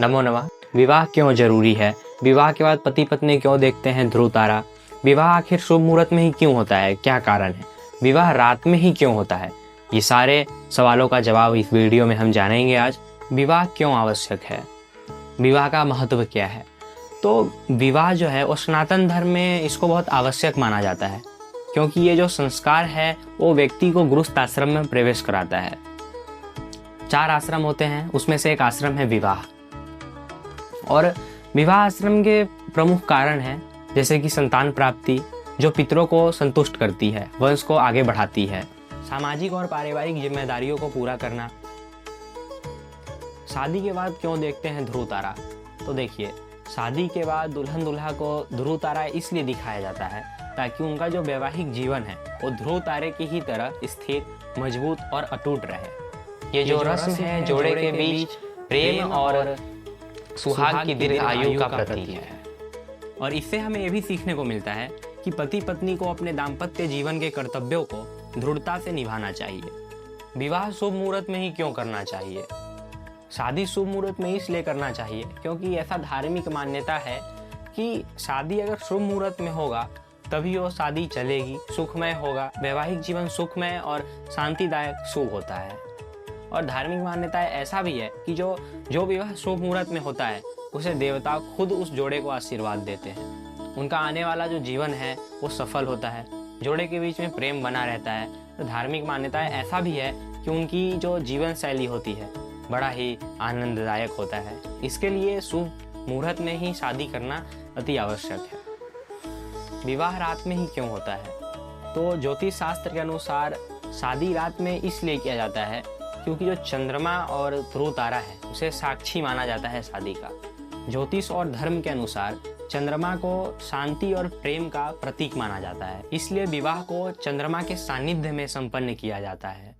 नमो नमः। विवाह क्यों जरूरी है? विवाह के बाद पति पत्नी क्यों देखते हैं ध्रुव तारा? विवाह आखिर शुभ मुहूर्त में ही क्यों होता है? क्या कारण है? विवाह रात में ही क्यों होता है? ये सारे सवालों का जवाब इस वीडियो में हम जानेंगे आज। विवाह क्यों आवश्यक है? विवाह का महत्व क्या है? तो विवाह जो है वो सनातन धर्म में इसको बहुत आवश्यक माना जाता है, क्योंकि ये जो संस्कार है वो व्यक्ति को गृहस्थ आश्रम में प्रवेश कराता है। 4 आश्रम होते हैं, उसमें से एक आश्रम है विवाह। और विवाह आश्रम के प्रमुख कारण हैं जैसे कि संतान प्राप्ति, जो पितरों को संतुष्ट करती है, वंश को आगे बढ़ाती है, सामाजिक और पारिवारिक जिम्मेदारियों को पूरा करना। शादी के बाद क्यों देखते हैं ध्रुव तारा? तो देखिए, शादी के बाद दुल्हन दूल्हा को ध्रुव तारा इसलिए दिखाया जाता है ताकि उनका जो वैवाहिक जीवन है वो ध्रुव तारे की ही तरह स्थिर, मजबूत और अटूट रहे। ये जो रस्म है जोड़े के बीच प्रेम और सुहाग की दीर्घ आयु का प्रतीक है। और इससे हमें यह भी सीखने को मिलता है कि पति पत्नी को अपने दाम्पत्य जीवन के कर्तव्यों को दृढ़ता से निभाना चाहिए। विवाह शुभ मुहूर्त में ही क्यों करना चाहिए? शादी शुभ मुहूर्त में इसलिए करना चाहिए क्योंकि ऐसा धार्मिक मान्यता है कि शादी अगर शुभ मुहूर्त में होगा तभी वो शादी चलेगी, सुखमय होगा, वैवाहिक जीवन सुखमय और शांतिदायक शुभ होता है। और धार्मिक मान्यता ऐसा भी है कि जो विवाह शुभ मुहूर्त में होता है उसे देवता खुद उस जोड़े को आशीर्वाद देते हैं। उनका आने वाला जो जीवन है वो सफल होता है, जोड़े के बीच में प्रेम बना रहता है। तो धार्मिक मान्यता ऐसा भी है कि उनकी जो जीवन शैली होती है बड़ा ही आनंददायक होता है। इसके लिए शुभ मुहूर्त में ही शादी करना अति आवश्यक है। विवाह रात में ही क्यों होता है? तो ज्योतिष शास्त्र के अनुसार शादी रात में इसलिए किया जाता है क्योंकि जो चंद्रमा और ध्रुव तारा है उसे साक्षी माना जाता है शादी का। ज्योतिष और धर्म के अनुसार चंद्रमा को शांति और प्रेम का प्रतीक माना जाता है, इसलिए विवाह को चंद्रमा के सानिध्य में संपन्न किया जाता है।